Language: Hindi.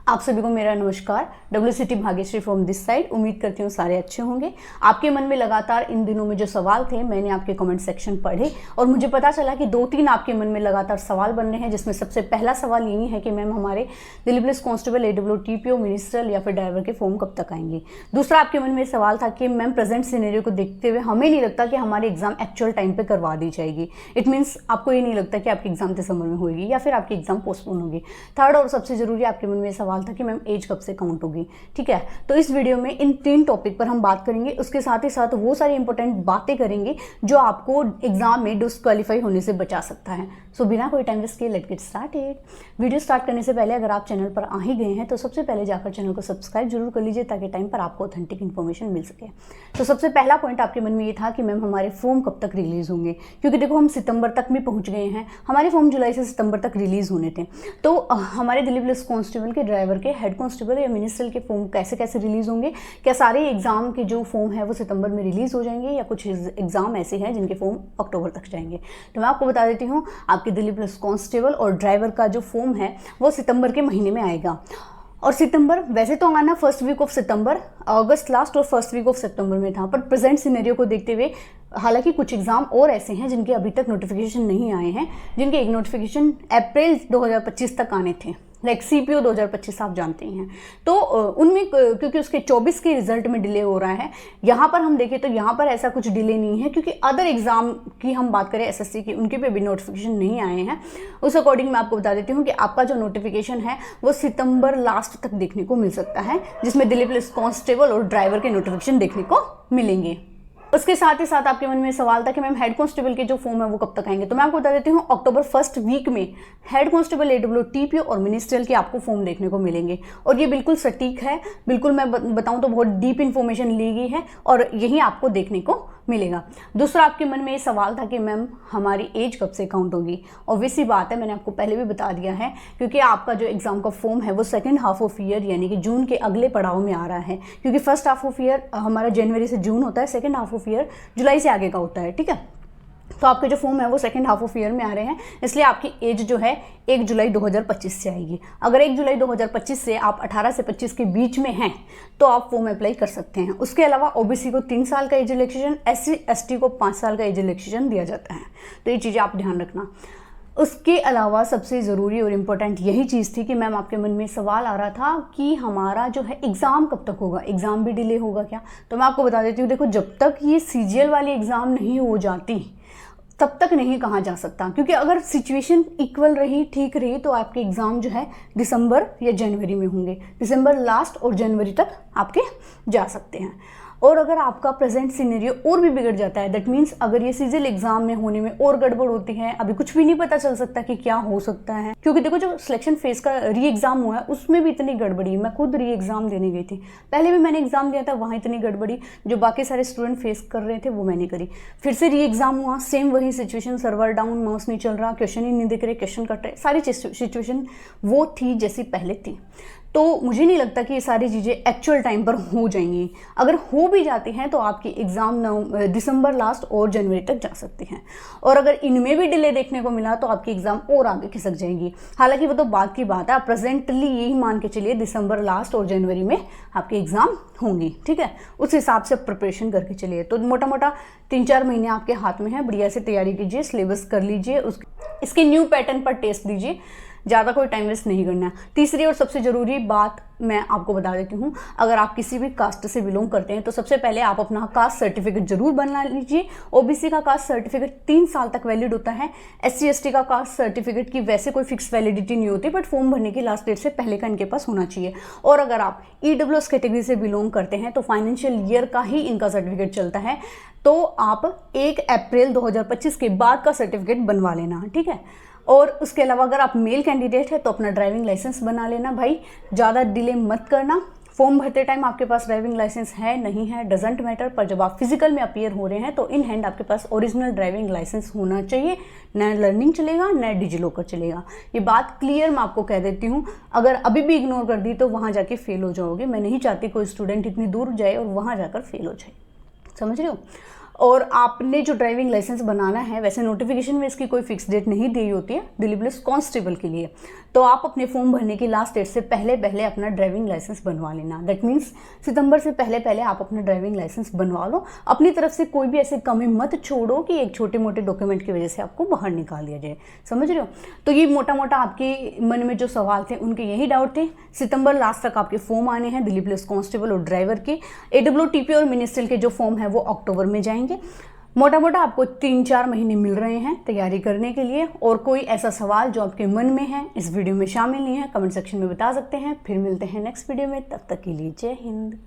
आप सभी को मेरा नमस्कार। WCT Bhagyashree from this side. उम्मीद करती हूँ सारे अच्छे होंगे। आपके मन में लगातार इन दिनों में जो सवाल थे, मैंने आपके कमेंट सेक्शन पढ़े और मुझे पता चला कि 2-3 आपके मन में लगातार सवाल बन रहे हैं, जिसमें सबसे पहला सवाल यही है कि मैम हमारे Delhi police constable, AWO, TPO, ministerial या फिर ड्राइवर के फॉर्म कब तक आएंगे। दूसरा आपके मन में सवाल था कि मैम प्रेजेंट सिनेरियो को देखते हुए हमें नहीं लगता कि हमारी एग्जाम एक्चुअल टाइम पे करवा दी जाएगी। इट मीन्स आपको ये नहीं लगता कि आपकी एग्जाम दिसंबर में होगी या फिर आपकी एग्जाम पोस्टपोन होगी। थर्ड और सबसे जरूरी आपके मन में सवाल था कि मैम एज कब से काउंट होगी। ठीक है, तो इस वीडियो में इन 3 टॉपिक पर हम बात करेंगे। उसके साथ ही साथ वो सारी इंपॉर्टेंट बातें करेंगे जो आपको एग्जाम में डिस्क्वालीफाई होने से बचा सकता है। सो बिना कोई टाइम वेस्ट किए let's get started. Video start करने से पहले अगर आप चैनल पर आ ही गए हैं तो सबसे पहले जाकर चैनल को सब्सक्राइब जरूर कर लीजिए ताकि टाइम पर आपको ऑथेंटिक इन्फॉर्मेशन मिल सके। तो सबसे पहला पॉइंट आपके मन में ये था कि मैम हमारे फॉर्म कब तक रिलीज होंगे, क्योंकि देखो हम सितंबर तक भी पहुंच गए हैं। हमारे फॉर्म जुलाई से सितंबर तक रिलीज होने थे। तो हमारे दिल्ली पुलिस कांस्टेबल के, ड्राइवर के, हेड कांस्टेबल या मिनिस्ट्रियल के फॉर्म कैसे कैसे रिलीज होंगे। क्या सारे एग्जाम के जो फॉर्म है वो सितंबर में रिलीज हो जाएंगे या कुछ एग्जाम ऐसे हैं जिनके फॉर्म अक्टूबर तक जाएंगे। तो मैं आपको बता देती हूँ, आपके दिल्ली पुलिस कांस्टेबल और ड्राइवर का जो फॉर्म है वो सितंबर के महीने में आएगा। और सितंबर वैसे तो आना फर्स्ट वीक ऑफ सितंबर, अगस्त लास्ट और फर्स्ट वीक ऑफ सितंबर में था, पर प्रेजेंट सिनेरियो को देखते हुए हालांकि कुछ एग्जाम और ऐसे हैं जिनके अभी तक नोटिफिकेशन नहीं आए हैं, जिनके एक नोटिफिकेशन अप्रैल 2025 तक आने थे, लाइक CPO 2025 आप जानते हैं। तो उनमें क्योंकि उसके 24 के रिजल्ट में डिले हो रहा है। यहाँ पर हम देखें तो यहाँ पर ऐसा कुछ डिले नहीं है, क्योंकि अदर एग्जाम की हम बात करें SSC की, उनके पे भी नोटिफिकेशन नहीं आए हैं। उस अकॉर्डिंग मैं आपको बता देती हूँ कि आपका जो नोटिफिकेशन है वो सितंबर लास्ट तक देखने को मिल सकता है, जिसमें दिल्ली पुलिस कांस्टेबल और ड्राइवर के नोटिफिकेशन देखने को मिलेंगे। उसके साथ ही साथ आपके मन में सवाल था कि मैम हेड कांस्टेबल के जो फॉर्म है वो कब तक आएंगे। तो मैं आपको बता देती हूँ, अक्टूबर फर्स्ट वीक में हेड कांस्टेबल, AWO, TPO और मिनिस्ट्रियल के आपको फॉर्म देखने को मिलेंगे। और ये बिल्कुल सटीक है, बिल्कुल मैं बताऊं तो बहुत डीप इन्फॉर्मेशन ली गई है और यही आपको देखने को मिलेगा। दूसरा आपके मन में ये सवाल था कि मैम हमारी एज कब से काउंट होगी। ऑब्वियसली बात है, मैंने आपको पहले भी बता दिया है, क्योंकि आपका जो एग्जाम का फॉर्म है वो सेकंड हाफ ऑफ ईयर यानी कि जून के अगले पड़ाव में आ रहा है। क्योंकि फर्स्ट हाफ ऑफ ईयर हमारा जनवरी से जून होता है, सेकंड हाफ ऑफ ईयर जुलाई से आगे का होता है। ठीक है, तो आपके जो फॉर्म है वो सेकंड हाफ ऑफ ईयर में आ रहे हैं, इसलिए आपकी एज जो है 1 जुलाई 2025 से आएगी। अगर 1 जुलाई 2025 से आप 18 से 25 के बीच में हैं तो आप फॉर्म अप्लाई कर सकते हैं। उसके अलावा OBC को 3 साल का एज रिलैक्सेशन, SC ST को 5 साल का एज रिलैक्सेशन दिया जाता है। तो ये चीज़ें आप ध्यान रखना। उसके अलावा सबसे ज़रूरी और इम्पोर्टेंट यही चीज़ थी कि मैम आपके मन में सवाल आ रहा था कि हमारा जो है एग्ज़ाम कब तक होगा, एग्ज़ाम भी डिले होगा क्या। तो मैं आपको बता देती हूँ, देखो जब तक ये CGL वाली एग्ज़ाम नहीं हो जाती तब तक नहीं कहा जा सकता, क्योंकि अगर सिचुएशन इक्वल रही, ठीक रही, तो आपके एग्ज़ाम जो है दिसंबर या जनवरी में होंगे। दिसंबर लास्ट और जनवरी तक आपके जा सकते हैं। और अगर आपका प्रेजेंट सिनेरियो और भी बिगड़ जाता है, दैट मीन्स अगर ये CGL एग्जाम में होने में और गड़बड़ होती है, अभी कुछ भी नहीं पता चल सकता कि क्या हो सकता है, क्योंकि देखो जो सिलेक्शन फेज का री एग्जाम हुआ है उसमें भी इतनी गड़बड़ी, मैं खुद री एग्जाम देने गई थी, पहले भी मैंने एग्जाम दिया था, वहाँ इतनी गड़बड़ी जो बाकी सारे स्टूडेंट फेस कर रहे थे वो मैंने करी। फिर से री एग्जाम हुआ, सेम वही सिचुएशन, सर्वर डाउन, माउस नहीं चल रहा, क्वेश्चन ही नहीं दिख रहे, क्वेश्चन कट रहे, सारी सिचुएशन वो थी जैसी पहले थी। तो मुझे नहीं लगता कि ये सारी चीज़ें एक्चुअल टाइम पर हो जाएंगी। अगर हो भी जाती हैं तो आपकी एग्ज़ाम दिसंबर लास्ट और जनवरी तक जा सकती हैं। और अगर इनमें भी डिले देखने को मिला तो आपकी एग्ज़ाम और आगे खिसक जाएंगी। हालांकि वो तो बात की बात है, आप प्रेजेंटली यही मान के चलिए दिसंबर लास्ट और जनवरी में आपके एग्ज़ाम होंगी। ठीक है, उस हिसाब से प्रिपरेशन करके चलिए। तो मोटा मोटा 3-4 महीने आपके हाथ में है, बढ़िया से तैयारी कीजिए, सिलेबस कर लीजिए, इसके न्यू पैटर्न पर टेस्ट दीजिए, ज़्यादा कोई टाइम वेस्ट नहीं करना। तीसरी और सबसे ज़रूरी बात मैं आपको बता देती हूँ, अगर आप किसी भी कास्ट से बिलोंग करते हैं तो सबसे पहले आप अपना कास्ट सर्टिफिकेट जरूर बना लीजिए। OBC का कास्ट सर्टिफिकेट 3 साल तक वैलिड होता है। SC ST का कास्ट सर्टिफिकेट की वैसे कोई फिक्स वैलिडिटी नहीं होती, बट फॉर्म भरने की लास्ट डेट से पहले का इनके पास होना चाहिए। और अगर आप EWS कैटेगरी से बिलोंग करते हैं तो फाइनेंशियल ईयर का ही इनका सर्टिफिकेट चलता है, तो आप 1 अप्रैल 2025 के बाद का सर्टिफिकेट बनवा लेना। ठीक है, और उसके अलावा अगर आप मेल कैंडिडेट है तो अपना ड्राइविंग लाइसेंस बना लेना। भाई ज़्यादा डिले मत करना। फॉर्म भरते टाइम आपके पास ड्राइविंग लाइसेंस है नहीं है डजेंट मैटर, पर जब आप फिजिकल में अपीयर हो रहे हैं तो इन हैंड आपके पास ओरिजिनल ड्राइविंग लाइसेंस होना चाहिए। न लर्निंग चलेगा न डिजिलॉकर चलेगा। ये बात क्लियर मैं आपको कह देती हूँ, अगर अभी भी इग्नोर कर दी तो वहाँ जाके फेल हो जाओगे। मैं नहीं चाहती कोई स्टूडेंट इतनी दूर जाए और वहाँ जाकर फेल हो जाए, समझ रहे हो। और आपने जो ड्राइविंग लाइसेंस बनाना है, वैसे नोटिफिकेशन में इसकी कोई फिक्स डेट नहीं दी होती है दिल्ली पुलिस कांस्टेबल के लिए, तो आप अपने फॉर्म भरने की लास्ट डेट से पहले पहले अपना ड्राइविंग लाइसेंस बनवा लेना। दैट मीन्स सितंबर से पहले पहले आप अपना ड्राइविंग लाइसेंस बनवा लो। अपनी तरफ से कोई भी ऐसी कमी मत छोड़ो कि एक छोटे मोटे डॉक्यूमेंट की वजह से आपको बाहर निकाल दिया जाए, समझ रहे हो। तो ये मोटा मोटा आपके मन में जो सवाल थे उनके यही डाउट थे। सितंबर लास्ट तक आपके फॉर्म आने हैं दिल्ली पुलिस कांस्टेबल और ड्राइवर के। AWTP और मिनिस्ट्रियल के जो फॉर्म है वो अक्टूबर में जाएंगे। मोटा मोटा आपको 3-4 महीने मिल रहे हैं तैयारी करने के लिए। और कोई ऐसा सवाल जो आपके मन में है इस वीडियो में शामिल नहीं है, कमेंट सेक्शन में बता सकते हैं। फिर मिलते हैं नेक्स्ट वीडियो में, तब तक के लिए जय हिंद।